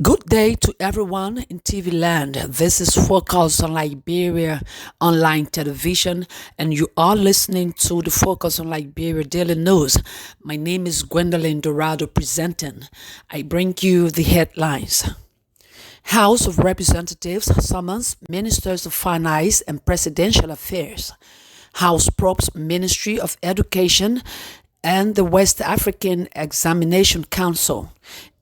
Good day to everyone in TV land. This is Focus on Liberia online television, and you are listening to the Focus on Liberia Daily News. My name is Gwendolyn Dorado presenting. I bring you the headlines. House of Representatives summons Ministers of Finance and Presidential Affairs. House probes Ministry of Education and the West African Examination Council,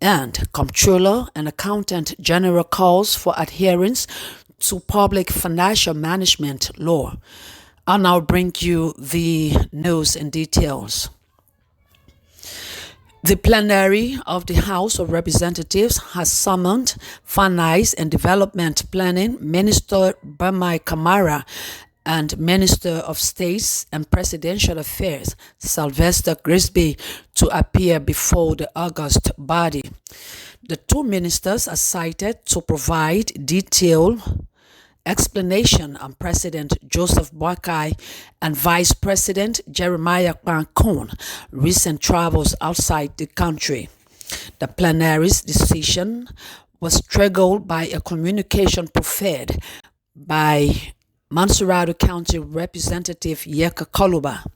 and Comptroller and Accountant General calls for adherence to public financial management law. I'll now bring you the news in details. The plenary of the House of Representatives has summoned Finance and Development Planning Minister Bamai Kamara and Minister of States and Presidential Affairs Sylvester Grisby to appear before the august body. The two ministers are cited to provide detailed explanation on President Joseph Boakai and Vice President Jeremiah Kwankun recent travels outside the country. The plenary's decision was triggered by a communication preferred by Mansurado County Representative Yeka Kaluba.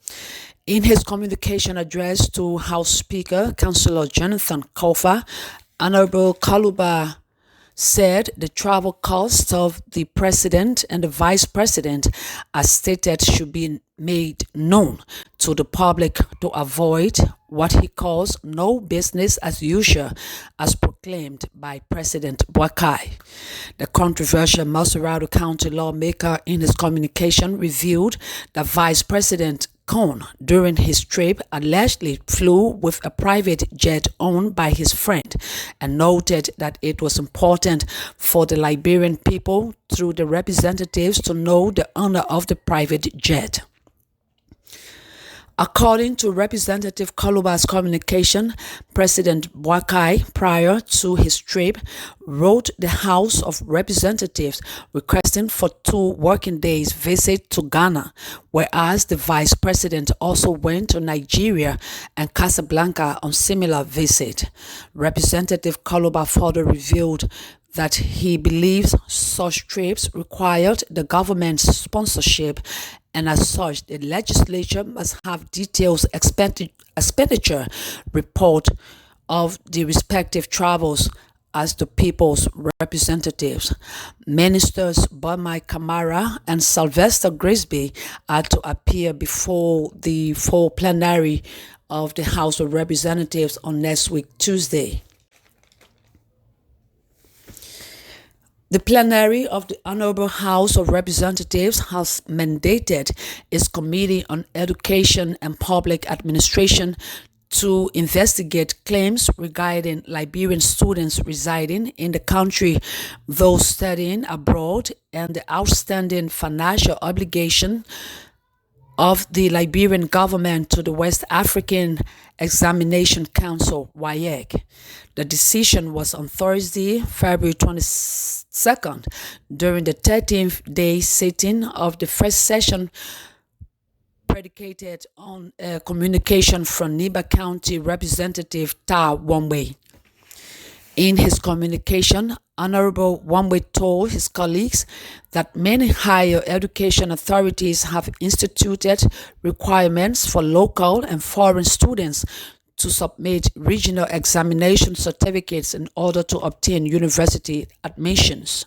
In his communication address to House Speaker Councillor Jonathan Kofa, Honorable Kaluba said the travel costs of the president and the vice president, as stated, should be made known to the public to avoid what he calls no business as usual, as proclaimed by President Boakai. The controversial Masurado County lawmaker in his communication revealed that Vice President Kohn, during his trip, allegedly flew with a private jet owned by his friend and noted that it was important for the Liberian people through the representatives to know the owner of the private jet. According to Representative Kaluba's communication, President Boakai, prior to his trip, wrote the House of Representatives requesting for 2 working days visit to Ghana, whereas the Vice President also went to Nigeria and Casablanca on similar visit. Representative Kaluba further revealed that he believes such trips required the government's sponsorship, and as such, the legislature must have detailed expenditure report of the respective travels as the people's representatives. Ministers Bamai Kamara and Sylvester Grisby are to appear before the full plenary of the House of Representatives on next week, Tuesday. The plenary of the Honorable House of Representatives has mandated its Committee on Education and Public Administration to investigate claims regarding Liberian students residing in the country, those studying abroad, and the outstanding financial obligation of the Liberian government to the West African Examination Council, WAEC. The decision was on Thursday, February 22nd, during the 13th day sitting of the first session, predicated on a communication from Niba County Representative Ta Wamwe. In his communication, Honorable Wamwe told his colleagues that many higher education authorities have instituted requirements for local and foreign students to submit regional examination certificates in order to obtain university admissions.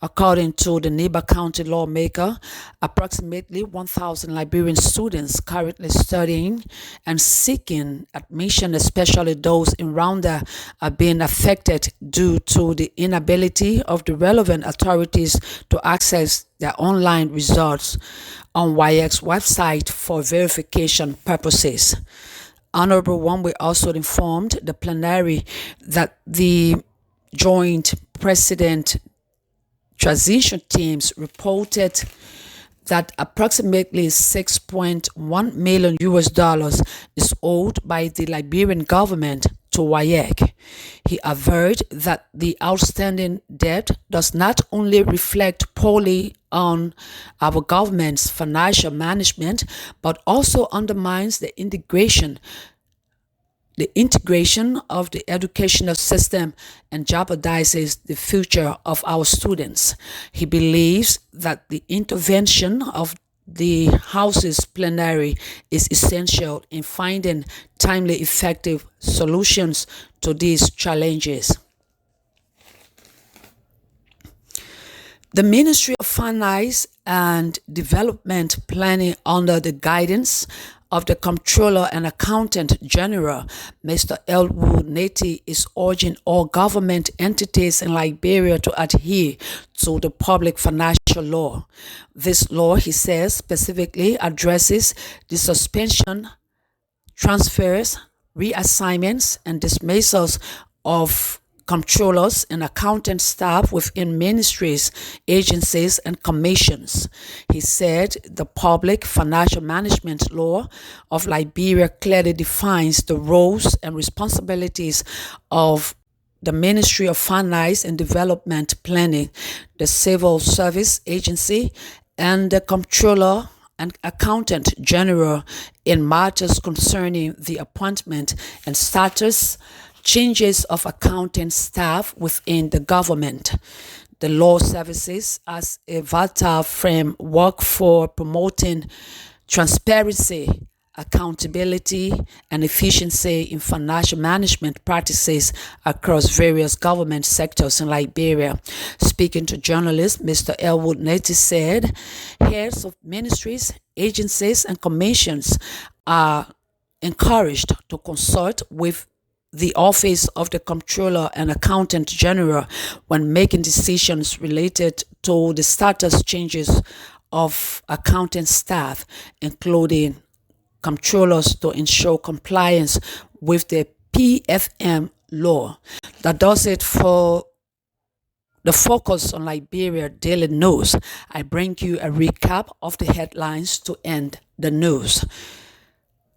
According to the Niba County lawmaker, approximately 1,000 Liberian students currently studying and seeking admission, especially those in Rwanda, are being affected due to the inability of the relevant authorities to access their online results on WAEC's website for verification purposes. Honorable Wamwe also informed the plenary that the joint president transition teams reported that approximately $6.1 million is owed by the Liberian government to WAEC. He averred that the outstanding debt does not only reflect poorly on our government's financial management, but also undermines the integration the integration of the educational system and jeopardizes the future of our students. He believes that the intervention of the House's plenary is essential in finding timely, effective solutions to these challenges. The Ministry of Finance and Development Planning, under the guidance of the Comptroller and Accountant General, Mr. Elwood Neti, is urging all government entities in Liberia to adhere to the public financial law. This law, he says, specifically addresses the suspension, transfers, reassignments, and dismissals of controllers and accountant staff within ministries, agencies, and commissions. He said the public financial management law of Liberia clearly defines the roles and responsibilities of the Ministry of Finance and Development Planning, the Civil Service Agency, and the Comptroller and Accountant General in matters concerning the appointment and status changes of accounting staff within the government. The law services as a vital framework for promoting transparency, accountability, and efficiency in financial management practices across various government sectors in Liberia. Speaking to journalists, Mr. Elwood Neti said heads of ministries, agencies, and commissions are encouraged to consult with the Office of the Comptroller and Accountant General when making decisions related to the status changes of accounting staff, including comptrollers, to ensure compliance with the PFM law. That does it for the Focus on Liberia Daily News. I bring you a recap of the headlines to end the news.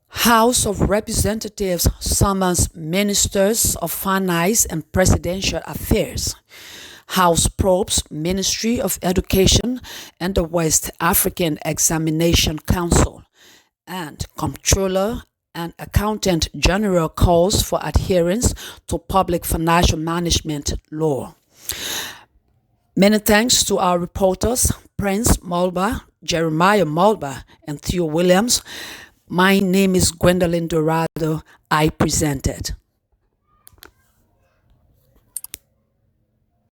House of Representatives summons Ministers of Finance and Presidential Affairs. House probes Ministry of Education and the West African Examination Council. And Comptroller and Accountant General calls for adherence to public financial management law. Many thanks to our reporters, Prince Mulba, Jeremiah Mulba, and Theo Williams. My name is Gwendolyn Dorado. I presented.